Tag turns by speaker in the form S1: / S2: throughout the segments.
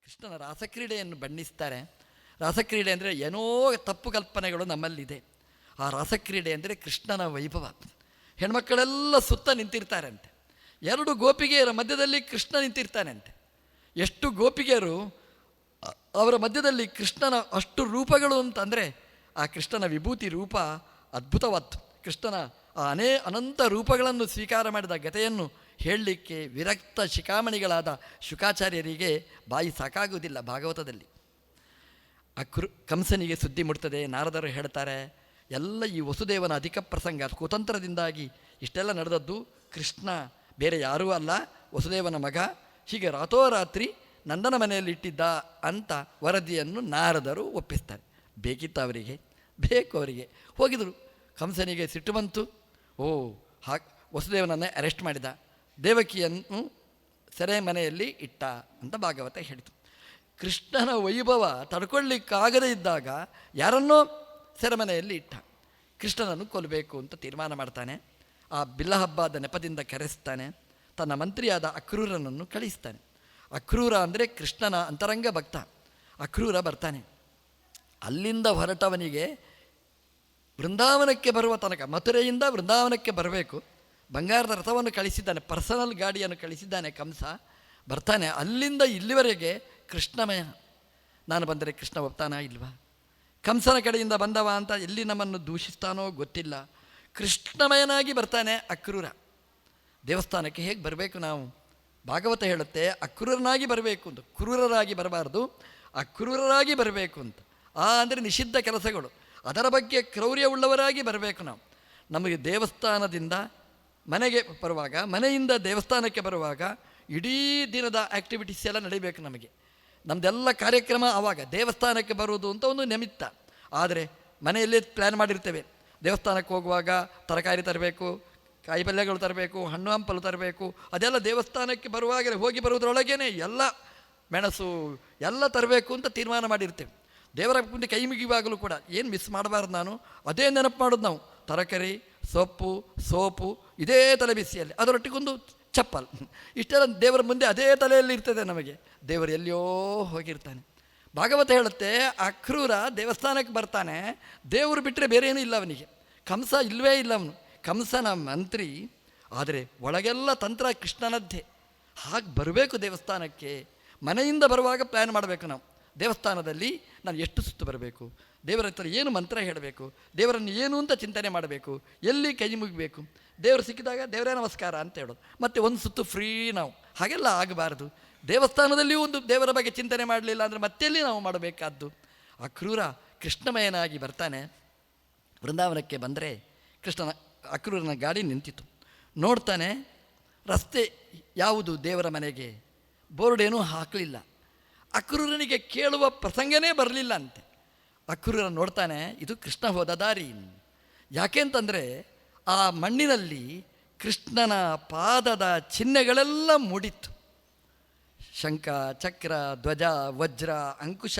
S1: ಕೃಷ್ಣನ ರಾಸಕ್ರೀಡೆಯನ್ನು ಬಣ್ಣಿಸ್ತಾರೆ. ರಾಸಕ್ರೀಡೆ ಅಂದರೆ ಏನೋ ತಪ್ಪು ಕಲ್ಪನೆಗಳು ನಮ್ಮಲ್ಲಿದೆ. ಆ ರಾಸಕ್ರೀಡೆ ಅಂದರೆ ಕೃಷ್ಣನ ವೈಭವ. ಹೆಣ್ಮಕ್ಕಳೆಲ್ಲ ಸುತ್ತ ನಿಂತಿರ್ತಾರಂತೆ. 2 ಗೋಪಿಗೆಯರ ಮಧ್ಯದಲ್ಲಿ ಕೃಷ್ಣ ನಿಂತಿರ್ತಾನಂತೆ. ಎಷ್ಟು ಗೋಪಿಗೆಯರು ಅವರ ಮಧ್ಯದಲ್ಲಿ ಕೃಷ್ಣನ ಅಷ್ಟು ರೂಪಗಳು ಅಂತಂದರೆ ಆ ಕೃಷ್ಣನ ವಿಭೂತಿ ರೂಪ ಅದ್ಭುತವಾದ್ದು. ಕೃಷ್ಣನ ಅನಂತ ರೂಪಗಳನ್ನು ಸ್ವೀಕಾರ ಮಾಡಿದ ಗತೆಯನ್ನು ಹೇಳಲಿಕ್ಕೆ ವಿರಕ್ತ ಶಿಖಾಮಣಿಗಳಾದ ಶುಕಾಚಾರ್ಯರಿಗೆ ಬಾಯಿ ಸಾಕಾಗುವುದಿಲ್ಲ. ಭಾಗವತದಲ್ಲಿ ಕಂಸನಿಗೆ ಸುದ್ದಿ ಮುಟ್ತದೆ. ನಾರದರು ಹೇಳ್ತಾರೆ, ಎಲ್ಲ ಈ ವಸುದೇವನ ಅಧಿಕ ಪ್ರಸಂಗ ಕುತಂತ್ರದಿಂದಾಗಿ ಇಷ್ಟೆಲ್ಲ ನಡೆದದ್ದು. ಕೃಷ್ಣ ಬೇರೆ ಯಾರೂ ಅಲ್ಲ, ವಸುದೇವನ ಮಗ. ಹೀಗೆ ರಾತೋರಾತ್ರಿ ನಂದನ ಮನೆಯಲ್ಲಿ ಇಟ್ಟಿದ್ದ ಅಂತ ವರದಿಯನ್ನು ನಾರದರು ಒಪ್ಪಿಸ್ತಾರೆ. ಬೇಕಿತ್ತು ಅವರಿಗೆ, ಬೇಕು ಅವರಿಗೆ. ಹೋಗಿದರು. ಕಂಸನಿಗೆ ಸಿಟ್ಟು ಬಂತು. ವಸುದೇವನನ್ನೇ ಅರೆಸ್ಟ್ ಮಾಡಿದ, ದೇವಕಿಯನ್ನು ಸೆರೆ ಮನೆಯಲ್ಲಿ ಇಟ್ಟ ಅಂತ ಭಾಗವತ ಹೇಳಿತು. ಕೃಷ್ಣನ ವೈಭವ ತಡ್ಕೊಳ್ಳಿಕ್ಕಾಗದೇ ಇದ್ದಾಗ ಯಾರನ್ನೋ ಸೆರೆಮನೆಯಲ್ಲಿ ಇಟ್ಟ. ಕೃಷ್ಣನನ್ನು ಕೊಲ್ಲಬೇಕು ಅಂತ ತೀರ್ಮಾನ ಮಾಡ್ತಾನೆ. ಆ ಬಿಲ್ಲ ಹಬ್ಬದ ನೆಪದಿಂದ ಕರೆಸ್ತಾನೆ. ತನ್ನ ಮಂತ್ರಿಯಾದ ಅಕ್ರೂರನನ್ನು ಕಳಿಸ್ತಾನೆ. ಅಕ್ರೂರ ಅಂದರೆ ಕೃಷ್ಣನ ಅಂತರಂಗ ಭಕ್ತ. ಅಕ್ರೂರ ಬರ್ತಾನೆ. ಅಲ್ಲಿಂದ ಹೊರಟವನಿಗೆ ವೃಂದಾವನಕ್ಕೆ ಬರುವ ತನಕ, ಮಥುರೆಯಿಂದ ವೃಂದಾವನಕ್ಕೆ ಬರಬೇಕು. ಬಂಗಾರದ ರಥವನ್ನು ಕಳಿಸಿದ್ದಾನೆ, ಪರ್ಸನಲ್ ಗಾಡಿಯನ್ನು ಕಳಿಸಿದ್ದಾನೆ ಕಂಸ. ಬರ್ತಾನೆ. ಅಲ್ಲಿಂದ ಇಲ್ಲಿವರೆಗೆ ಕೃಷ್ಣಮಯ. ನಾನು ಬಂದರೆ ಕೃಷ್ಣ ಒಪ್ತಾನ ಇಲ್ವಾ? ಕಂಸನ ಕಡೆಯಿಂದ ಬಂದವ ಅಂತ ಎಲ್ಲಿ ನಮ್ಮನ್ನು ದೂಷಿಸ್ತಾನೋ ಗೊತ್ತಿಲ್ಲ. ಕೃಷ್ಣಮಯನಾಗಿ ಬರ್ತಾನೆ ಅಕ್ರೂರ. ದೇವಸ್ಥಾನಕ್ಕೆ ಹೇಗೆ ಬರಬೇಕು ನಾವು? ಭಾಗವತ ಹೇಳುತ್ತೆ ಅಕ್ರೂರನಾಗಿ ಬರಬೇಕು ಅಂತ. ಕ್ರೂರರಾಗಿ ಬರಬಾರ್ದು, ಅಕ್ರೂರರಾಗಿ ಬರಬೇಕು ಅಂತ. ಅಂದರೆ ನಿಷಿದ್ಧ ಕೆಲಸಗಳು, ಅದರ ಬಗ್ಗೆ ಕ್ರೌರ್ಯವುಳ್ಳವರಾಗಿ ಬರಬೇಕು ನಾವು. ನಮಗೆ ದೇವಸ್ಥಾನದಿಂದ ಮನೆಗೆ ಬರುವಾಗ, ಮನೆಯಿಂದ ದೇವಸ್ಥಾನಕ್ಕೆ ಬರುವಾಗ ಇಡೀ ದಿನದ ಆ್ಯಕ್ಟಿವಿಟೀಸ್ ಎಲ್ಲ ನಡೀಬೇಕು ನಮಗೆ. ನಮ್ಮದೆಲ್ಲ ಕಾರ್ಯಕ್ರಮ ಆವಾಗ ದೇವಸ್ಥಾನಕ್ಕೆ ಬರುವುದು ಅಂತ ಒಂದು ನಿಮಿತ್ತ. ಆದರೆ ಮನೆಯಲ್ಲೇ ಪ್ಲ್ಯಾನ್ ಮಾಡಿರ್ತೇವೆ. ದೇವಸ್ಥಾನಕ್ಕೆ ಹೋಗುವಾಗ ತರಕಾರಿ ತರಬೇಕು, ಕಾಯಿಪಲ್ಯಗಳು ತರಬೇಕು, ಹಣ್ಣು ಹಂಪಲು ತರಬೇಕು. ಅದೆಲ್ಲ ದೇವಸ್ಥಾನಕ್ಕೆ ಬರುವಾಗಲೇ ಹೋಗಿ ಬರುವುದರೊಳಗೇ ಎಲ್ಲ ಮೆಣಸು ಎಲ್ಲ ತರಬೇಕು ಅಂತ ತೀರ್ಮಾನ ಮಾಡಿರ್ತೇವೆ. ದೇವರ ಮುಂದೆ ಕೈ ಮುಗಿಯುವಾಗಲೂ ಕೂಡ ಏನು ಮಿಸ್ ಮಾಡಬಾರ್ದು ನಾನು, ಅದೇ ನೆನಪು ಮಾಡೋದು ನಾವು. ತರಕಾರಿ, ಸೊಪ್ಪು, ಸೋಪು ಇದೇ ತಲೆ ಬಿಸಿಯಲ್ಲಿ, ಅದರೊಟ್ಟಿಗೊಂದು ಚಪ್ಪಲ್, ಇಷ್ಟೆಲ್ಲ ದೇವರ ಮುಂದೆ ಅದೇ ತಲೆಯಲ್ಲಿ ಇರ್ತದೆ ನಮಗೆ. ದೇವರು ಎಲ್ಲಿಯೋ ಹೋಗಿರ್ತಾನೆ. ಭಾಗವತ ಹೇಳುತ್ತೆ ಅಕ್ರೂರ ದೇವಸ್ಥಾನಕ್ಕೆ ಬರ್ತಾನೆ. ದೇವರು ಬಿಟ್ಟರೆ ಬೇರೆ ಏನೂ ಇಲ್ಲ ಅವನಿಗೆ. ಕಂಸ ಇಲ್ಲವೇ ಇಲ್ಲ ಅವನು. ಕಂಸನ ಮಂತ್ರಿ, ಆದರೆ ಒಳಗೆಲ್ಲ ತಂತ್ರ ಕೃಷ್ಣನದ್ದೇ. ಹಾಗೆ ಬರಬೇಕು ದೇವಸ್ಥಾನಕ್ಕೆ. ಮನೆಯಿಂದ ಬರುವಾಗ ಪ್ಲ್ಯಾನ್ ಮಾಡಬೇಕು ನಾವು. ದೇವಸ್ಥಾನದಲ್ಲಿ ನಾನು ಎಷ್ಟು ಸುತ್ತು ಬರಬೇಕು, ದೇವರ ಹತ್ರ ಏನು ಮಂತ್ರ ಹೇಳಬೇಕು, ದೇವರನ್ನು ಏನು ಅಂತ ಚಿಂತನೆ ಮಾಡಬೇಕು, ಎಲ್ಲಿ ಕೈ ಮುಗಿಬೇಕು, ದೇವರು ಸಿಕ್ಕಿದಾಗ ದೇವರೇ ನಮಸ್ಕಾರ ಅಂತ ಹೇಳೋದು, ಮತ್ತು ಒಂದು ಸುತ್ತು ಫ್ರೀ ನಾವು. ಹಾಗೆಲ್ಲ ಆಗಬಾರ್ದು. ದೇವಸ್ಥಾನದಲ್ಲಿಯೂ ಒಂದು ದೇವರ ಬಗ್ಗೆ ಚಿಂತನೆ ಮಾಡಲಿಲ್ಲ ಅಂದರೆ ಮತ್ತೆಲ್ಲಿ ನಾವು ಮಾಡಬೇಕಾದ್ದು? ಅಕ್ರೂರ ಕೃಷ್ಣಮಯನಾಗಿ ಬರ್ತಾನೆ. ವೃಂದಾವನಕ್ಕೆ ಬಂದರೆ ಅಕ್ರೂರನ ಗಾಡಿ ನಿಂತಿತು. ನೋಡ್ತಾನೆ, ರಸ್ತೆ ಯಾವುದು ದೇವರ ಮನೆಗೆ, ಬೋರ್ಡೇನೂ ಹಾಕಲಿಲ್ಲ. ಅಕ್ರೂರನಿಗೆ ಕೇಳುವ ಪ್ರಸಂಗನೇ ಬರಲಿಲ್ಲ ಅಂತೆ. ಅಕ್ರೂರ ನೋಡ್ತಾನೆ, ಇದು ಕೃಷ್ಣ ಹೋದ ದಾರಿ. ಯಾಕೆ ಅಂತಂದರೆ ಆ ಮಣ್ಣಿನಲ್ಲಿ ಕೃಷ್ಣನ ಪಾದದ ಚಿಹ್ನೆಗಳೆಲ್ಲ ಮೂಡಿತ್ತು. ಶಂಖ, ಚಕ್ರ, ಧ್ವಜ, ವಜ್ರ, ಅಂಕುಶ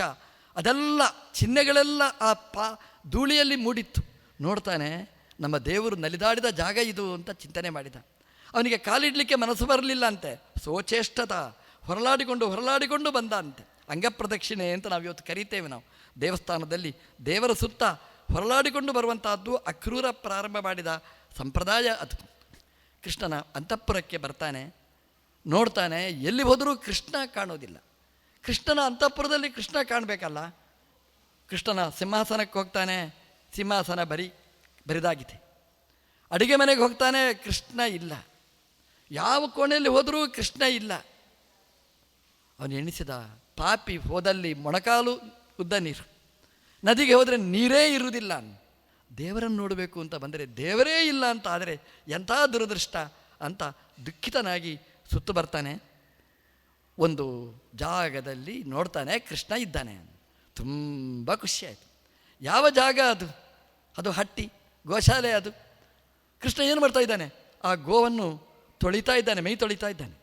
S1: ಅದೆಲ್ಲ ಚಿಹ್ನೆಗಳೆಲ್ಲ ಆ ಧೂಳಿಯಲ್ಲಿ ಮೂಡಿತ್ತು. ನೋಡ್ತಾನೆ, ನಮ್ಮ ದೇವರು ನಲಿದಾಡಿದ ಜಾಗ ಇದು ಅಂತ ಚಿಂತನೆ ಮಾಡಿದ. ಅವನಿಗೆ ಕಾಲಿಡಲಿಕ್ಕೆ ಮನಸ್ಸು ಬರಲಿಲ್ಲ ಅಂತೆ. ಸೋಚೇಷ್ಟತ ಹೊರಲಾಡಿಕೊಂಡು ಬಂದ ಅಂತೆ. ಅಂಗಪ್ರದಕ್ಷಿಣೆ ಅಂತ ನಾವು ಇವತ್ತು ಕರೀತೇವೆ. ನಾವು ದೇವಸ್ಥಾನದಲ್ಲಿ ದೇವರ ಸುತ್ತ ಹೊರಲಾಡಿಕೊಂಡು ಬರುವಂತಹದ್ದು ಅಕ್ರೂರ ಪ್ರಾರಂಭ ಮಾಡಿದ ಸಂಪ್ರದಾಯ ಅದು. ಕೃಷ್ಣನ ಅಂತಃಪುರಕ್ಕೆ ಬರ್ತಾನೆ. ನೋಡ್ತಾನೆ, ಎಲ್ಲಿ ಹೋದರೂ ಕೃಷ್ಣ ಕಾಣೋದಿಲ್ಲ. ಕೃಷ್ಣನ ಅಂತಃಪುರದಲ್ಲಿ ಕೃಷ್ಣ ಕಾಣಬೇಕಲ್ಲ. ಕೃಷ್ಣನ ಸಿಂಹಾಸನಕ್ಕೆ ಹೋಗ್ತಾನೆ, ಸಿಂಹಾಸನ ಬರಿದಾಗಿದೆ. ಅಡುಗೆ ಮನೆಗೆ ಹೋಗ್ತಾನೆ, ಕೃಷ್ಣ ಇಲ್ಲ. ಯಾವ ಕೋಣೆಯಲ್ಲಿ ಹೋದರೂ ಕೃಷ್ಣ ಇಲ್ಲ. ಅವನು ಎಣಿಸಿದ, ಪಾಪಿ ಹೋದಲ್ಲಿ ಮೊಣಕಾಲು ಉದ್ದ ನೀರು, ನದಿಗೆ ಹೋದರೆ ನೀರೇ ಇರುವುದಿಲ್ಲ. ದೇವರನ್ನು ನೋಡಬೇಕು ಅಂತ ಬಂದರೆ ದೇವರೇ ಇಲ್ಲ ಅಂತ ಆದರೆ ಎಂಥ ದುರದೃಷ್ಟ ಅಂತ ದುಃಖಿತನಾಗಿ ಸುತ್ತು ಬರ್ತಾನೆ. ಒಂದು ಜಾಗದಲ್ಲಿ ನೋಡ್ತಾನೆ, ಕೃಷ್ಣ ಇದ್ದಾನೆ. ತುಂಬ ಖುಷಿಯಾಯಿತು. ಯಾವ ಜಾಗ ಅದು? ಅದು ಹಟ್ಟಿ, ಗೋಶಾಲೆ ಅದು. ಕೃಷ್ಣ ಏನು ಮಾಡ್ತಾ ಇದ್ದಾನೆ? ಆ ಗೋವನ್ನು ತೊಳಿತಾ ಇದ್ದಾನೆ, ಮೈ ತೊಳಿತಾ ಇದ್ದಾನೆ.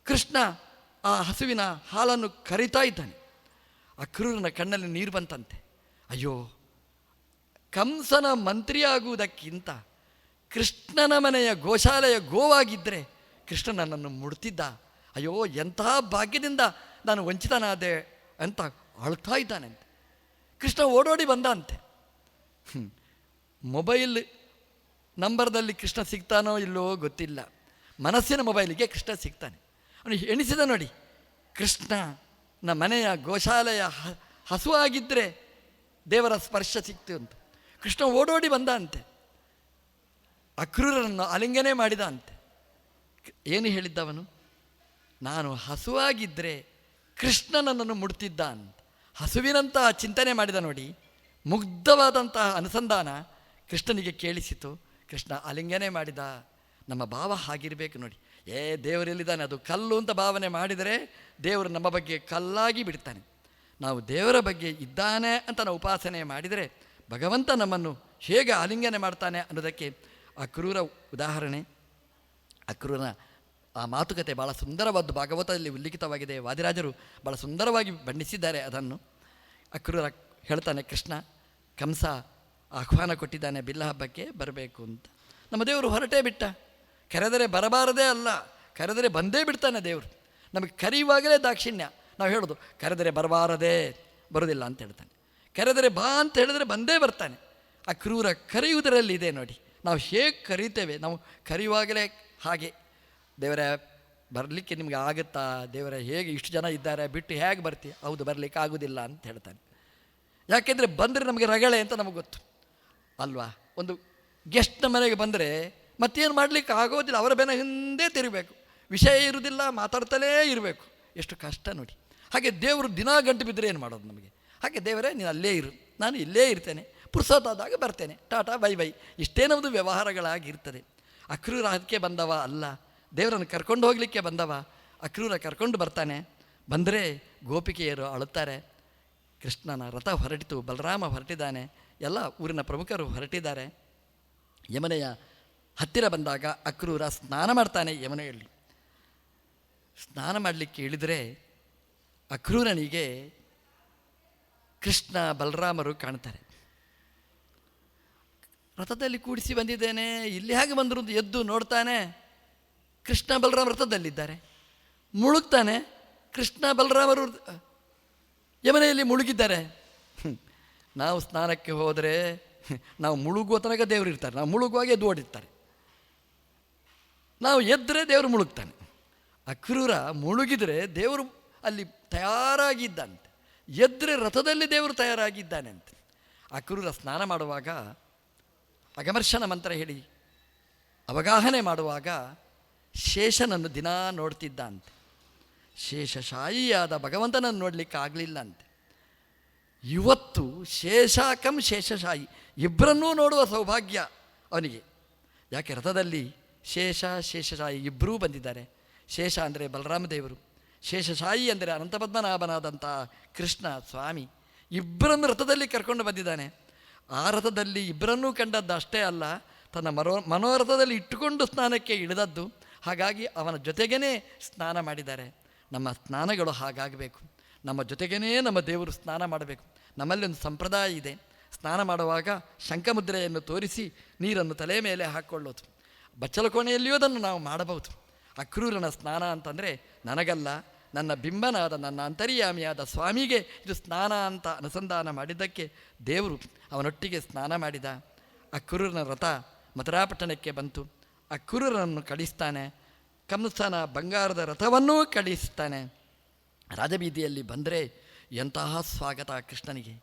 S1: ಕೃಷ್ಣ ಆ ಹಸುವಿನ ಹಾಲನ್ನು ಕರಿತಾ ಇದ್ದಾನೆ. ಅಕ್ರೂರನ ಕಣ್ಣಲ್ಲಿ ನೀರು ಬಂತಂತೆ. ಅಯ್ಯೋ, ಕಂಸನ ಮಂತ್ರಿಯಾಗುವುದಕ್ಕಿಂತ ಕೃಷ್ಣನ ಮನೆಯ ಗೋಶಾಲೆಯ ಗೋವಾಗಿದ್ದರೆ ಕೃಷ್ಣ ನನ್ನನ್ನು ಮುಡ್ತಿದ್ದ. ಅಯ್ಯೋ, ಎಂತಹ ಭಾಗ್ಯದಿಂದ ನಾನು ವಂಚಿತನಾದೆ ಅಂತ ಅಳ್ತಾ ಇದ್ದಾನೆ ಅಂತೆ. ಕೃಷ್ಣ ಓಡೋಡಿ ಬಂದ ಅಂತೆ. ಮೊಬೈಲ್ ನಂಬರ್ದಲ್ಲಿ ಕೃಷ್ಣ ಸಿಗ್ತಾನೋ ಇಲ್ಲವೋ ಗೊತ್ತಿಲ್ಲ, ಮನಸ್ಸಿನ ಮೊಬೈಲಿಗೆ ಕೃಷ್ಣ ಸಿಗ್ತಾನೆ. ಅವನು ಎಣಿಸಿದ ನೋಡಿ, ಕೃಷ್ಣನ ಮನೆಯ ಗೋಶಾಲೆಯ ಹಸುವಾಗಿದ್ದರೆ ದೇವರ ಸ್ಪರ್ಶ ಸಿಕ್ತು ಅಂತ. ಕೃಷ್ಣ ಓಡೋಡಿ ಬಂದ ಅಂತೆ, ಅಕ್ರೂರನನ್ನು ಆಲಿಂಗನೆ ಮಾಡಿದ ಅಂತೆ. ಏನು ಹೇಳಿದ್ದವನು? ನಾನು ಹಸುವಾಗಿದ್ದರೆ ಕೃಷ್ಣ ನನ್ನನ್ನು ಮುಡ್ತಿದ್ದ ಅಂತ. ಹಸುವಿನಂತಹ ಚಿಂತನೆ ಮಾಡಿದ ನೋಡಿ, ಮುಗ್ಧವಾದಂತಹ ಅನುಸಂಧಾನ ಕೃಷ್ಣನಿಗೆ ಕೇಳಿಸಿತು. ಕೃಷ್ಣ ಆಲಿಂಗನೆ ಮಾಡಿದ. ನಮ್ಮ ಭಾವ ಹಾಗಿರಬೇಕು ನೋಡಿ. ದೇವರೆಲ್ಲಿದ್ದಾನೆ, ಅದು ಕಲ್ಲು ಅಂತ ಭಾವನೆ ಮಾಡಿದರೆ ದೇವರು ನಮ್ಮ ಬಗ್ಗೆ ಕಲ್ಲಾಗಿ ಬಿಡ್ತಾನೆ. ನಾವು ದೇವರ ಬಗ್ಗೆ ಇದ್ದಾನೆ ಅಂತ ನಾವು ಉಪಾಸನೆ ಮಾಡಿದರೆ ಭಗವಂತ ನಮ್ಮನ್ನು ಹೇಗೆ ಆಲಿಂಗನೆ ಮಾಡ್ತಾನೆ ಅನ್ನೋದಕ್ಕೆ ಅಕ್ರೂರ ಉದಾಹರಣೆ. ಅಕ್ರೂರನ ಆ ಮಾತುಕತೆ ಭಾಳ ಸುಂದರವಾದ್ದು, ಭಾಗವತದಲ್ಲಿ ಉಲ್ಲೇಖಿತವಾಗಿದೆ. ವಾದಿರಾಜರು ಭಾಳ ಸುಂದರವಾಗಿ ಬಣ್ಣಿಸಿದ್ದಾರೆ ಅದನ್ನು. ಅಕ್ರೂರ ಹೇಳ್ತಾನೆ, ಕೃಷ್ಣ ಕಂಸ ಆಹ್ವಾನ ಕೊಟ್ಟಿದ್ದಾನೆ ಬಿಲ್ಲ ಹಬ್ಬಕ್ಕೆ ಬರಬೇಕು ಅಂತ. ನಮ್ಮ ದೇವರು ಹೊರಟೇ ಬಿಟ್ಟ. ಕರೆದರೆ ಬರಬಾರದೇ ಅಲ್ಲ, ಕರೆದರೆ ಬಂದೇ ಬಿಡ್ತಾನೆ ದೇವರು. ನಮಗೆ ಕರೆಯುವಾಗಲೇ ದಾಕ್ಷಿಣ್ಯ. ನಾವು ಹೇಳೋದು ಕರೆದರೆ ಬರಬಾರದೇ, ಬರೋದಿಲ್ಲ ಅಂತ ಹೇಳ್ತಾನೆ. ಕರೆದರೆ ಬಾ ಅಂತ ಹೇಳಿದರೆ ಬಂದೇ ಬರ್ತಾನೆ. ಆ ಕ್ರೂರ ಕರೆಯುವುದರಲ್ಲಿ ಇದೆ ನೋಡಿ. ನಾವು ಹೇಗೆ ಕರೀತೇವೆ, ನಾವು ಕರೆಯುವಾಗಲೇ ಹಾಗೆ, ದೇವರೇ ಬರಲಿಕ್ಕೆ ನಿಮ್ಗೆ ಆಗುತ್ತಾ, ದೇವರೇ ಹೇಗೆ ಇಷ್ಟು ಜನ ಇದ್ದಾರೆ ಬಿಟ್ಟು ಹೇಗೆ ಬರ್ತೀವಿ, ಹೌದು ಬರಲಿಕ್ಕೆ ಆಗೋದಿಲ್ಲ ಅಂತ ಹೇಳ್ತಾನೆ. ಯಾಕೆಂದರೆ ಬಂದರೆ ನಮಗೆ ರಗಳೆ ಅಂತ ನಮಗೆ ಗೊತ್ತು ಅಲ್ವಾ. ಒಂದು ಗೆಸ್ಟ್ನ ಮನೆಗೆ ಬಂದರೆ ಮತ್ತೇನು ಮಾಡಲಿಕ್ಕೆ ಆಗೋದಿಲ್ಲ, ಅವರ ಬೆನ್ನ ಹಿಂದೆ ತಿರುಗಬೇಕು, ವಿಷಯ ಇರುವುದಿಲ್ಲ, ಮಾತಾಡ್ತಲೇ ಇರಬೇಕು. ಎಷ್ಟು ಕಷ್ಟ ನೋಡಿ. ಹಾಗೆ ದೇವರು ದಿನ ಗಂಟು ಬಿದ್ದರೆ ಏನು ಮಾಡೋದು ನಮಗೆ? ಹಾಗೆ ದೇವರೇ ನೀನು ಅಲ್ಲೇ ಇರು, ನಾನು ಇಲ್ಲೇ ಇರ್ತೇನೆ, ಪುರ್ಸೋತಾದಾಗ ಬರ್ತೇನೆ, ಟಾಟಾ ಬೈ ಬೈ, ಇಷ್ಟೇ ನಮ್ಮದು ವ್ಯವಹಾರಗಳಾಗಿರ್ತದೆ. ಅಕ್ರೂರ ಅದಕ್ಕೆ ಬಂದವ ಅಲ್ಲ, ದೇವರನ್ನು ಕರ್ಕೊಂಡು ಹೋಗಲಿಕ್ಕೆ ಬಂದವ. ಅಕ್ರೂರ ಕರ್ಕೊಂಡು ಬರ್ತಾನೆ. ಬಂದರೆ ಗೋಪಿಕೆಯರು ಅಳುತ್ತಾರೆ. ಕೃಷ್ಣನ ರಥ ಹೊರಟಿತು, ಬಲರಾಮ ಹೊರಟಿದ್ದಾನೆ, ಎಲ್ಲ ಊರಿನ ಪ್ರಮುಖರು ಹೊರಟಿದ್ದಾರೆ. ಯಮನೆಯ ಹತ್ತಿರ ಬಂದಾಗ ಅಕ್ರೂರ ಸ್ನಾನ ಮಾಡ್ತಾನೆ. ಯಮನೆಯಲ್ಲಿ ಸ್ನಾನ ಮಾಡಲಿಕ್ಕೆ ಇಳಿದರೆ ಅಕ್ರೂರನಿಗೆ ಕೃಷ್ಣ ಬಲರಾಮರು ಕಾಣ್ತಾರೆ. ರಥದಲ್ಲಿ ಕೂಡಿಸಿ ಬಂದಿದ್ದೇನೆ, ಇಲ್ಲಿ ಹೇಗೆ ಬಂದರು ಅಂತ ಎದ್ದು ನೋಡ್ತಾನೆ. ಕೃಷ್ಣ ಬಲರಾಮ ರಥದಲ್ಲಿದ್ದಾರೆ. ಮುಳುಗ್ತಾನೆ. ಕೃಷ್ಣ ಬಲರಾಮರು ಯಮನೆಯಲ್ಲಿ ಮುಳುಗಿದ್ದಾರೆ. ನಾವು ಸ್ನಾನಕ್ಕೆ ಹೋದರೆ ನಾವು ಮುಳುಗುವ ತನಕ ದೇವರು ಇರ್ತಾರೆ, ನಾವು ಮುಳುಗುವಾಗ ಎದ್ದು ಓಡಿರ್ತಾರೆ. ನಾವು ಎದ್ದರೆ ದೇವರು ಮುಳುಗ್ತಾನೆ. ಅಕ್ರೂರ ಮುಳುಗಿದರೆ ದೇವರು ಅಲ್ಲಿ ತಯಾರಾಗಿದ್ದಂತೆ, ಎದ್ದರೆ ರಥದಲ್ಲಿ ದೇವರು ತಯಾರಾಗಿದ್ದಾನೆ ಅಂತ. ಅಕ್ರೂರ ಸ್ನಾನ ಮಾಡುವಾಗ ಅಗಮರ್ಶನ ಮಂತ್ರ ಹೇಳಿ ಅವಗಾಹನೆ ಮಾಡುವಾಗ ಶೇಷನನ್ನು ದಿನ ನೋಡ್ತಿದ್ದ ಅಂತೆ. ಶೇಷಶಾಯಿಯಾದ ಭಗವಂತನನ್ನು ನೋಡಲಿಕ್ಕೆ ಆಗಲಿಲ್ಲ ಅಂತೆ. ಇವತ್ತು ಶೇಷಾಕಂ ಶೇಷಶಾಯಿ ಇಬ್ಬರನ್ನೂ ನೋಡುವ ಸೌಭಾಗ್ಯ ಅವನಿಗೆ. ಯಾಕೆ ರಥದಲ್ಲಿ ಶೇಷ ಶೇಷಶಾಯಿ ಇಬ್ಬರೂ ಬಂದಿದ್ದಾರೆ. ಶೇಷ ಅಂದರೆ ಬಲರಾಮದೇವರು, ಶೇಷಶಾಯಿ ಅಂದರೆ ಅನಂತಪದ್ಮನಾಭನಾದಂಥ ಕೃಷ್ಣ ಸ್ವಾಮಿ. ಇಬ್ಬರನ್ನು ರಥದಲ್ಲಿ ಕರ್ಕೊಂಡು ಬಂದಿದ್ದಾನೆ. ಆ ರಥದಲ್ಲಿ ಇಬ್ಬರನ್ನೂ ಕಂಡದ್ದು ಅಷ್ಟೇ ಅಲ್ಲ, ತನ್ನ ಮನೋರಥದಲ್ಲಿ ಇಟ್ಟುಕೊಂಡು ಸ್ನಾನಕ್ಕೆ ಇಳಿದದ್ದು. ಹಾಗಾಗಿ ಅವನ ಜೊತೆಗೇ ಸ್ನಾನ ಮಾಡಿದ್ದಾರೆ. ನಮ್ಮ ಸ್ನಾನಗಳು ಹಾಗಾಗಬೇಕು. ನಮ್ಮ ಜೊತೆಗೇ ನಮ್ಮ ದೇವರು ಸ್ನಾನ ಮಾಡಬೇಕು. ನಮ್ಮಲ್ಲಿ ಒಂದು ಸಂಪ್ರದಾಯ ಇದೆ. ಸ್ನಾನ ಮಾಡುವಾಗ ಶಂಖಮುದ್ರೆಯನ್ನು ತೋರಿಸಿ ನೀರನ್ನು ತಲೆ ಮೇಲೆ ಹಾಕ್ಕೊಳ್ಳೋದು. ಬಚ್ಚಲ ಕೋಣೆಯಲ್ಲಿಯೂ ಅದನ್ನು ನಾವು ಮಾಡಬಹುದು. ಅಕ್ರೂರನ ಸ್ನಾನ ಅಂತಂದರೆ ನನಗಲ್ಲ, ನನ್ನ ಬಿಂಬನಾದ ನನ್ನ ಅಂತರ್ಯಾಮಿಯಾದ ಸ್ವಾಮಿಗೆ ಇದು ಸ್ನಾನ ಅಂತ ಅನುಸಂಧಾನ ಮಾಡಿದ್ದಕ್ಕೆ ದೇವರು ಅವನೊಟ್ಟಿಗೆ ಸ್ನಾನ ಮಾಡಿದ. ಅಕ್ರೂರನ ರಥ ಮಥುರಾಪಟ್ಟಣಕ್ಕೆ ಬಂತು. ಅಕ್ರೂರನನ್ನು ಕಳಿಸ್ತಾನೆ. ಕಂಸನ ಬಂಗಾರದ ರಥವನ್ನೂ ಕಳಿಸ್ತಾನೆ. ರಾಜಬೀದಿಯಲ್ಲಿ ಬಂದರೆ ಎಂತಹ ಸ್ವಾಗತ ಕೃಷ್ಣನಿಗೆ.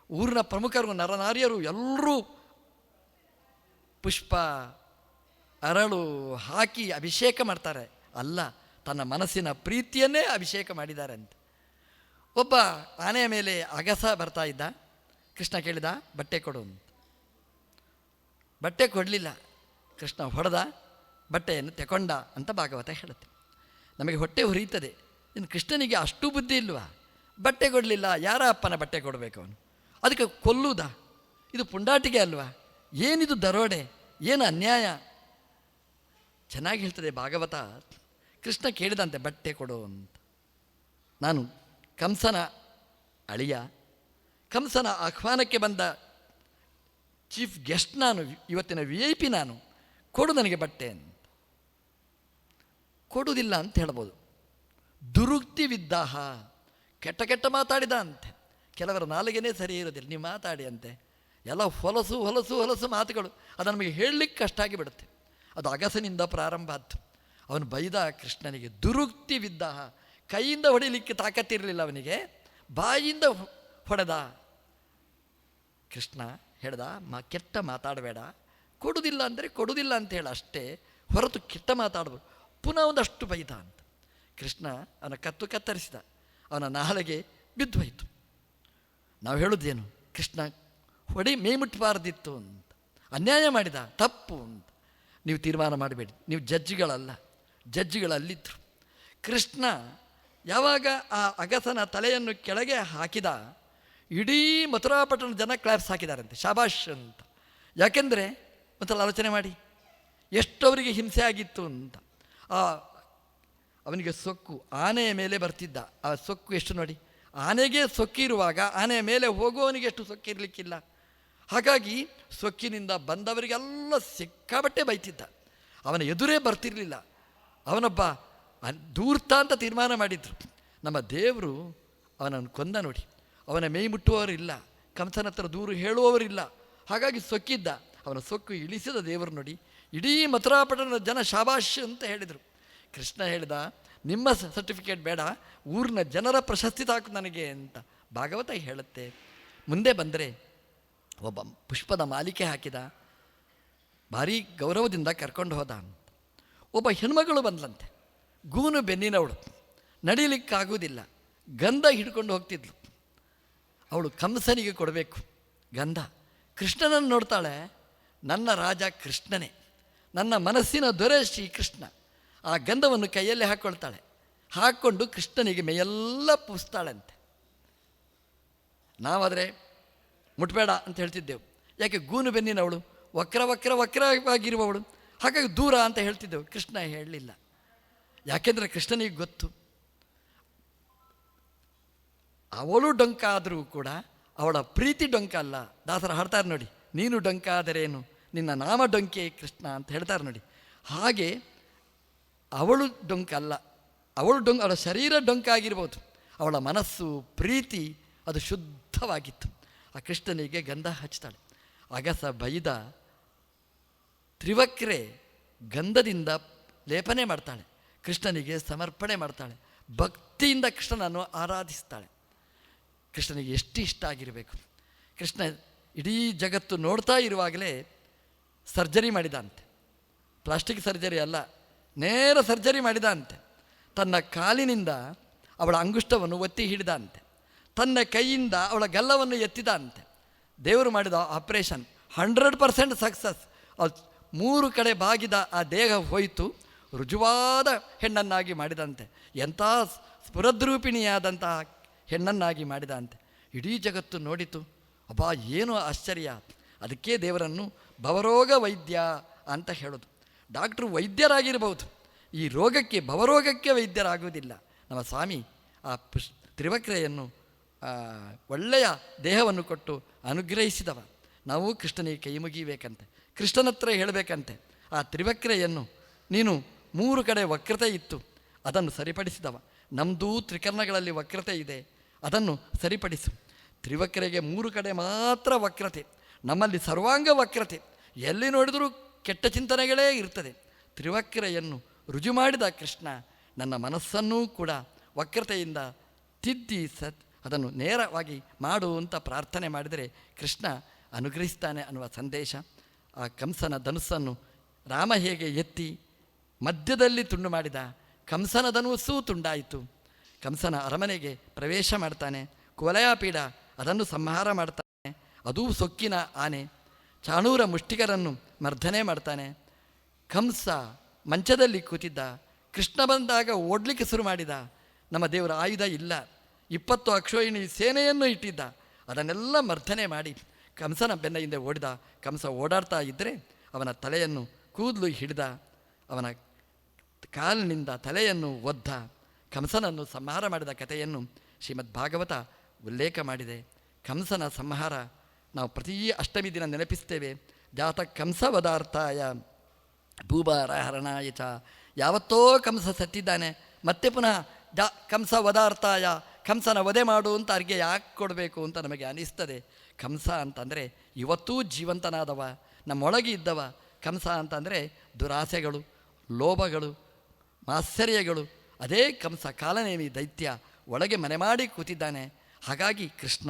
S1: ಊರಿನ ಪ್ರಮುಖರು, ನರನಾರಿಯರು ಎಲ್ಲರೂ ಪುಷ್ಪ ಅರಳು ಹಾಕಿ ಅಭಿಷೇಕ ಮಾಡ್ತಾರೆ. ಅಲ್ಲ, ತನ್ನ ಮನಸ್ಸಿನ ಪ್ರೀತಿಯನ್ನೇ ಅಭಿಷೇಕ ಮಾಡಿದ್ದಾರೆ ಅಂತ. ಒಬ್ಬ ಆನೆಯ ಮೇಲೆ ಅಗಸ ಬರ್ತಾ ಇದ್ದ. ಕೃಷ್ಣ ಕೇಳಿದ, ಬಟ್ಟೆ ಕೊಡು ಅಂತ. ಬಟ್ಟೆ ಕೊಡಲಿಲ್ಲ. ಕೃಷ್ಣ ಹೊಡೆದ, ಬಟ್ಟೆಯನ್ನು ತೆಕೊಂಡ ಅಂತ ಭಾಗವತ ಹೇಳುತ್ತೆ. ನಮಗೆ ಹೊಟ್ಟೆ ಹುರಿಯುತ್ತದೆ. ಇನ್ನು ಕೃಷ್ಣನಿಗೆ ಅಷ್ಟು ಬುದ್ಧಿ ಇಲ್ವಾ? ಬಟ್ಟೆ ಕೊಡಲಿಲ್ಲ, ಯಾರ ಅಪ್ಪನ ಬಟ್ಟೆ ಕೊಡಬೇಕು ಅವನು? ಅದಕ್ಕೆ ಕೊಲ್ಲುವುದಾ? ಇದು ಪುಂಡಾಟಿಕೆ ಅಲ್ವಾ? ಏನಿದು ದರೋಡೆ, ಏನು ಅನ್ಯಾಯ? ಚೆನ್ನಾಗಿ ಹೇಳ್ತದೆ ಭಾಗವತ. ಕೃಷ್ಣ ಕೇಳಿದಂತೆ ಬಟ್ಟೆ ಕೊಡು ಅಂತ. ನಾನು ಕಂಸನ ಅಳಿಯ, ಕಂಸನ ಆಹ್ವಾನಕ್ಕೆ ಬಂದ ಚೀಫ್ ಗೆಸ್ಟ್ ನಾನು, ಇವತ್ತಿನ VIP ನಾನು, ಕೊಡು ನನಗೆ ಬಟ್ಟೆ ಅಂತ. ಕೊಡುವುದಿಲ್ಲ ಅಂತ ಹೇಳ್ಬೋದು. ದುರುಕ್ತಿವಿದ್ದಾಹ, ಕೆಟ್ಟ ಕೆಟ್ಟ ಮಾತಾಡಿದ ಅಂತೆ. ಕೆಲವರ ನಾಲಿಗೆನೇ ಸರಿ ಇರೋದಿಲ್ಲ, ನೀವು ಮಾತಾಡಿ ಅಂತೆ. ಎಲ್ಲ ಹೊಲಸು ಹೊಲಸು ಹೊಲಸು ಮಾತುಗಳು, ಅದು ನಮಗೆ ಹೇಳಲಿಕ್ಕೆ ಕಷ್ಟ ಆಗಿಬಿಡುತ್ತೆ. ಅದು ಅಗಸನಿಂದ ಪ್ರಾರಂಭ ಆಯ್ತು. ಅವನು ಬೈದ ಕೃಷ್ಣನಿಗೆ, ದುರುಕ್ತಿವಿದ್ದಾಹ, ಕೈಯಿಂದ ಹೊಡಿಲಿಕ್ಕೆ ತಾಕತ್ತಿರಲಿಲ್ಲ ಅವನಿಗೆ, ಬಾಯಿಯಿಂದ ಹೊಡೆದ. ಕೃಷ್ಣ ಹೇಳ್ದ, ಕೆಟ್ಟ ಮಾತಾಡಬೇಡ, ಕೊಡುವುದಿಲ್ಲ ಅಂದರೆ ಕೊಡುವುದಿಲ್ಲ ಅಂತ ಹೇಳ ಅಷ್ಟೇ, ಹೊರತು ಕೆಟ್ಟ ಮಾತಾಡ್ಬೋದು. ಪುನಃ ಒಂದಷ್ಟು ಬೈದ ಅಂತ. ಕೃಷ್ಣ ಅವನ ಕತ್ತು ಕತ್ತರಿಸಿದ, ಅವನ ನಾಲಿಗೆ ಬಿದ್ದು ಹೋಯಿತು. ನಾವು ಹೇಳೋದೇನು, ಕೃಷ್ಣ ಮೇ ಮುಟ್ಟಬಾರ್ದಿತ್ತು ಅಂತ, ಅನ್ಯಾಯ ಮಾಡಿದ, ತಪ್ಪು ಅಂತ. ನೀವು ತೀರ್ಮಾನ ಮಾಡಬೇಡಿ, ನೀವು ಜಡ್ಜಿಗಳಲ್ಲ, ಜಡ್ಜಿಗಳಲ್ಲಿದ್ದರು. ಕೃಷ್ಣ ಯಾವಾಗ ಆ ಅಗಸನ ತಲೆಯನ್ನು ಕೆಳಗೆ ಹಾಕಿದ, ಇಡೀ ಮಥುರಾಪಟ್ಟಣ ಜನ ಕ್ಲಾಪ್ಸ್ ಹಾಕಿದಾರಂತೆ, ಶಾಬಾಷ್ ಅಂತ. ಯಾಕೆಂದರೆ ಒಂದ್ಸಲ ಆಲೋಚನೆ ಮಾಡಿ, ಎಷ್ಟು ಅವರಿಗೆ ಹಿಂಸೆ ಆಗಿತ್ತು ಅಂತ. ಅವನಿಗೆ ಸೊಕ್ಕು ಆನೆಯ ಮೇಲೆ ಬರ್ತಿದ್ದ, ಆ ಸೊಕ್ಕು ಎಷ್ಟು ನೋಡಿ, ಆನೆಗೆ ಸೊಕ್ಕಿರುವಾಗ ಆನೆಯ ಮೇಲೆ ಹೋಗುವವನಿಗೆ ಎಷ್ಟು ಸೊಕ್ಕಿರಲಿಕ್ಕಿಲ್ಲ. ಹಾಗಾಗಿ ಸೊಕ್ಕಿನಿಂದ ಬಂದವರಿಗೆಲ್ಲ ಸಿಕ್ಕಾಬಟ್ಟೆ ಬೈತಿದ್ದ, ಅವನ ಎದುರೇ ಬರ್ತಿರಲಿಲ್ಲ. ಅವನೊಬ್ಬ ದೂರ್ತ ಅಂತ ತೀರ್ಮಾನ ಮಾಡಿದ್ರು. ನಮ್ಮ ದೇವರು ಅವನನ್ನು ಕೊಂದ ನೋಡಿ, ಅವನ ಮೈ ಮುಟ್ಟುವವರಿಲ್ಲ, ಕಂಸನ ಹತ್ರ ದೂರು ಹೇಳುವವರಿಲ್ಲ. ಹಾಗಾಗಿ ಸೊಕ್ಕಿದ್ದ, ಅವನ ಸೊಕ್ಕು ಇಳಿಸಿದ ದೇವರು ನೋಡಿ, ಇಡೀ ಮಥುರಾಪಟ್ಟಣದ ಜನ ಶಾಬಾಷ್ ಅಂತ ಹೇಳಿದರು. ಕೃಷ್ಣ ಹೇಳಿದ, ನಿಮ್ಮ ಸರ್ಟಿಫಿಕೇಟ್ ಬೇಡ, ಊರಿನ ಜನರ ಪ್ರಶಸ್ತಿ ಸಾಕು ನನಗೆ ಅಂತ ಭಾಗವತ ಹೇಳುತ್ತೆ. ಮುಂದೆ ಬಂದರೆ ಒಬ್ಬ ಪುಷ್ಪದ ಮಾಲಿಕೆ ಹಾಕಿದ, ಭಾರೀ ಗೌರವದಿಂದ ಕರ್ಕೊಂಡು ಹೋದ ಅಂತ. ಒಬ್ಬ ಹೆಣ್ಮಗಳು ಬಂದ್ಲಂತೆ, ಗೂನು ಬೆನ್ನಿನವಳು, ನಡೀಲಿಕ್ಕಾಗುವುದಿಲ್ಲ, ಗಂಧ ಹಿಡ್ಕೊಂಡು ಹೋಗ್ತಿದ್ಲು. ಅವಳು ಕಂಸನಿಗೆ ಕೊಡಬೇಕು ಗಂಧ. ಕೃಷ್ಣನನ್ನು ನೋಡ್ತಾಳೆ, ನನ್ನ ರಾಜ ಕೃಷ್ಣನೇ, ನನ್ನ ಮನಸ್ಸಿನ ದೊರೆ ಶ್ರೀಕೃಷ್ಣ. ಆ ಗಂಧವನ್ನು ಕೈಯಲ್ಲಿ ಹಾಕ್ಕೊಳ್ತಾಳೆ, ಹಾಕ್ಕೊಂಡು ಕೃಷ್ಣನಿಗೆ ಮೈಯೆಲ್ಲ ಪೂಸ್ತಾಳಂತೆ. ನಾವಾದರೆ ಮುಟ್ಬೇಡ ಅಂತ ಹೇಳ್ತಿದ್ದೆವು, ಯಾಕೆ ಗೂನು ಬೆನ್ನಿನವಳು, ವಕ್ರವಾಗಿರುವವಳು, ಹಾಗಾಗಿ ದೂರ ಅಂತ ಹೇಳ್ತಿದ್ದೆವು. ಕೃಷ್ಣ ಹೇಳಲಿಲ್ಲ, ಯಾಕೆಂದರೆ ಕೃಷ್ಣನಿಗೆ ಗೊತ್ತು, ಅವಳು ಡೊಂಕ ಆದರೂ ಕೂಡ ಅವಳ ಪ್ರೀತಿ ಡೊಂಕ ಅಲ್ಲ. ದಾಸರ ಹಾಡ್ತಾರೆ ನೋಡಿ, ನೀನು ಡೊಂಕ ಆದರೇನು, ನಿನ್ನ ನಾಮ ಡೊಂಕೆ ಕೃಷ್ಣ ಅಂತ ಹೇಳ್ತಾರೆ ನೋಡಿ. ಹಾಗೆ ಅವಳು ಡೊಂಕ ಅಲ್ಲ, ಅವಳ ಶರೀರ ಡೊಂಕ ಆಗಿರ್ಬೋದು, ಅವಳ ಮನಸ್ಸು ಪ್ರೀತಿ ಅದು ಶುದ್ಧವಾಗಿತ್ತು. ಆ ಕೃಷ್ಣನಿಗೆ ಗಂಧ ಹಚ್ತಾಳೆ. ಅಗಸ ಬೈದ, ತ್ರಿವಕ್ರೆ ಗಂಧದಿಂದ ಲೇಪನೆ ಮಾಡ್ತಾಳೆ, ಕೃಷ್ಣನಿಗೆ ಸಮರ್ಪಣೆ ಮಾಡ್ತಾಳೆ, ಭಕ್ತಿಯಿಂದ ಕೃಷ್ಣನನ್ನು ಆರಾಧಿಸ್ತಾಳೆ. ಕೃಷ್ಣನಿಗೆ ಎಷ್ಟು ಇಷ್ಟ ಆಗಿರಬೇಕು. ಕೃಷ್ಣ ಇಡೀ ಜಗತ್ತು ನೋಡ್ತಾ ಇರುವಾಗಲೇ ಸರ್ಜರಿ ಮಾಡಿದ ಅಂತೆ, ಪ್ಲಾಸ್ಟಿಕ್ ಸರ್ಜರಿ ಅಲ್ಲ, ನೇರ ಸರ್ಜರಿ ಮಾಡಿದ ಅಂತೆ. ತನ್ನ ಕಾಲಿನಿಂದ ಅವಳ ಅಂಗುಷ್ಟವನ್ನು ಒತ್ತಿ ಹಿಡಿದ ಅಂತೆ, ತನ್ನ ಕೈಯಿಂದ ಅವಳ ಗಲ್ಲವನ್ನು ಎತ್ತಿದ ಅಂತೆ. ದೇವರು ಮಾಡಿದ ಆಪರೇಷನ್ 100% ಸಕ್ಸಸ್. 3 ಕಡೆ ಬಾಗಿದ ಆ ದೇಹ ಹೋಯಿತು, ರುಜುವಾದ ಹೆಣ್ಣನ್ನಾಗಿ ಮಾಡಿದಂತೆ, ಎಂಥ ಸ್ಫುರದ್ರೂಪಿಣಿಯಾದಂತಹ ಹೆಣ್ಣನ್ನಾಗಿ ಮಾಡಿದ ಅಂತೆ. ಇಡೀ ಜಗತ್ತು ನೋಡಿತು, ಅಬ್ಬಾ ಏನು ಆಶ್ಚರ್ಯ. ಅದಕ್ಕೆ ದೇವರನ್ನು ಭವರೋಗ ವೈದ್ಯ ಅಂತ ಹೇಳೋದು. ಡಾಕ್ಟ್ರು ವೈದ್ಯರಾಗಿರ್ಬೋದು, ಈ ರೋಗಕ್ಕೆ ಭವರೋಗಕ್ಕೆ ವೈದ್ಯರಾಗುವುದಿಲ್ಲ. ನಮ್ಮ ಸ್ವಾಮಿ ಆ ತ್ರಿವಕ್ರೆಯನ್ನು ಒಳ್ಳೆಯ ದೇಹವನ್ನು ಕೊಟ್ಟು ಅನುಗ್ರಹಿಸಿದವ. ನಾವು ಕೃಷ್ಣನಿಗೆ ಕೈ ಮುಗಿಬೇಕಂತೆ, ಕೃಷ್ಣನ ಹತ್ರ ಹೇಳಬೇಕಂತೆ, ಆ ತ್ರಿವಕ್ರೆಯನ್ನು ನೀನು 3 ಕಡೆ ವಕ್ರತೆ ಇತ್ತು, ಅದನ್ನು ಸರಿಪಡಿಸಿದವ. ನಮ್ಮದು ತ್ರಿಕರ್ಣಗಳಲ್ಲಿ ವಕ್ರತೆ ಇದೆ, ಅದನ್ನು ಸರಿಪಡಿಸು. ತ್ರಿವಕ್ರೆಗೆ 3 ಕಡೆ ಮಾತ್ರ ವಕ್ರತೆ, ನಮ್ಮಲ್ಲಿ ಸರ್ವಾಂಗ ವಕ್ರತೆ, ಎಲ್ಲಿ ನೋಡಿದರೂ ಕೆಟ್ಟ ಚಿಂತನೆಗಳೇ ಇರ್ತದೆ. ತ್ರಿವಕ್ರೆಯನ್ನು ರುಜು ಮಾಡಿದ ಕೃಷ್ಣ ನನ್ನ ಮನಸ್ಸನ್ನೂ ಕೂಡ ವಕ್ರತೆಯಿಂದ ತಿದ್ದಿ ಅದನ್ನು ನೇರವಾಗಿ ಮಾಡು ಅಂತ ಪ್ರಾರ್ಥನೆ ಮಾಡಿದರೆ ಕೃಷ್ಣ ಅನುಗ್ರಹಿಸ್ತಾನೆ ಅನ್ನುವ ಸಂದೇಶ. ಆ ಕಂಸನ ಧನುಸ್ಸನ್ನು ರಾಮ ಹೇಗೆ ಎತ್ತಿ ಮಧ್ಯದಲ್ಲಿ ತುಂಡು ಮಾಡಿದ, ಕಂಸನ ಧನುಸ್ಸೂ ತುಂಡಾಯಿತು. ಕಂಸನ ಅರಮನೆಗೆ ಪ್ರವೇಶ ಮಾಡ್ತಾನೆ, ಕೋಲಯಾಪೀಡ ಅದನ್ನು ಸಂಹಾರ ಮಾಡ್ತಾನೆ, ಅದೂ ಸೊಕ್ಕಿನ ಆನೆ. ಚಾಣೂರ ಮುಷ್ಟಿಕರನ್ನು ಮರ್ದನೆ ಮಾಡ್ತಾನೆ. ಕಂಸ ಮಂಚದಲ್ಲಿ ಕೂತಿದ್ದ, ಕೃಷ್ಣ ಬಂದಾಗ ಓಡಲಿಕ್ಕೆ ಶುರು ಮಾಡಿದ. ನಮ್ಮ ದೇವರ ಆಯುಧ ಇಲ್ಲ, 20 ಅಕ್ಷೋಹಿಣಿ ಸೇನೆಯನ್ನು ಇಟ್ಟಿದ್ದ, ಅದನ್ನೆಲ್ಲ ಮರ್ದನೆ ಮಾಡಿ ಕಂಸನ ಬೆನ್ನ ಹಿಂದೆ ಓಡಿದ. ಕಂಸ ಓಡಾಡ್ತಾ ಇದ್ದರೆ ಅವನ ತಲೆಯನ್ನು ಕೂದಲು ಹಿಡಿದ, ಅವನ ಕಾಲಿನಿಂದ ತಲೆಯನ್ನು ಒದ್ದ. ಕಂಸನನ್ನು ಸಂಹಾರ ಮಾಡಿದ ಕಥೆಯನ್ನು ಶ್ರೀಮದ್ ಭಾಗವತ ಉಲ್ಲೇಖ ಮಾಡಿದೆ. ಕಂಸನ ಸಂಹಾರ ನಾವು ಪ್ರತಿ ಅಷ್ಟಮಿ ದಿನ ನೆನಪಿಸ್ತೇವೆ. ಜಾತ ಕಂಸವದಾರ್ಥಾಯ ಭೂಭಾರ ಹರಣಾಯ ಚ. ಯಾವತ್ತೋ ಕಂಸ ಸತ್ತಿದ್ದಾನೆ, ಮತ್ತೆ ಪುನಃ ಕಂಸ ವಧಾರ್ಥಾಯ, ಕಂಸನ ವಧೆ ಮಾಡು ಅಂತ ಅರ್ಗೆ ಯಾಕೆ ಕೊಡಬೇಕು ಅಂತ ನಮಗೆ ಅನಿಸ್ತದೆ. ಕಂಸ ಅಂತಂದರೆ ಇವತ್ತೂ ಜೀವಂತನಾದವ, ನಮ್ಮೊಳಗೆ ಇದ್ದವ. ಕಂಸ ಅಂತಂದರೆ ದುರಾಸೆಗಳು, ಲೋಭಗಳು, ಮಾತ್ಸರ್ಯಗಳು, ಅದೇ ಕಂಸ ಕಾಲನೇಮಿ ದೈತ್ಯ ಒಳಗೆ ಮನೆ ಮಾಡಿ ಕೂತಿದ್ದಾನೆ. ಹಾಗಾಗಿ ಕೃಷ್ಣ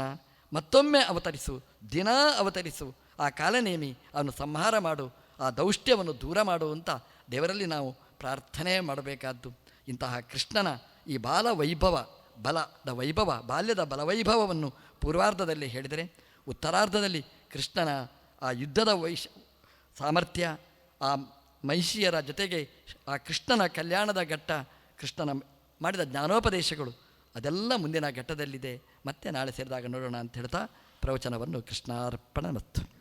S1: ಮತ್ತೊಮ್ಮೆ ಅವತರಿಸು, ದಿನ ಅವತರಿಸು, ಆ ಕಾಲನೇಮಿ ಅವನು ಸಂಹಾರ ಮಾಡು, ಆ ದೌಷ್ಟ್ಯವನ್ನು ದೂರ ಮಾಡು ಅಂತ ದೇವರಲ್ಲಿ ನಾವು ಪ್ರಾರ್ಥನೆ ಮಾಡಬೇಕಾದ್ದು. ಇಂತಹ ಕೃಷ್ಣನ ಈ ಬಲದ ವೈಭವ, ಬಾಲ್ಯದ ಬಲವೈಭವವನ್ನು ಪೂರ್ವಾರ್ಧದಲ್ಲಿ ಹೇಳಿದರೆ, ಉತ್ತರಾರ್ಧದಲ್ಲಿ ಕೃಷ್ಣನ ಆ ಯುದ್ಧದ ಸಾಮರ್ಥ್ಯ, ಆ ಮಹಿಷಿಯರ ಜೊತೆಗೆ ಆ ಕೃಷ್ಣನ ಕಲ್ಯಾಣದ ಘಟ್ಟ, ಕೃಷ್ಣನ ಮಾಡಿದ ಜ್ಞಾನೋಪದೇಶಗಳು, ಅದೆಲ್ಲ ಮುಂದಿನ ಘಟ್ಟದಲ್ಲಿದೆ. ಮತ್ತೆ ನಾಳೆ ಸೇರಿದಾಗ ನೋಡೋಣ ಅಂತ ಹೇಳ್ತಾ ಪ್ರವಚನವನ್ನು ಕೃಷ್ಣಾರ್ಪಣ ಮತ್ತು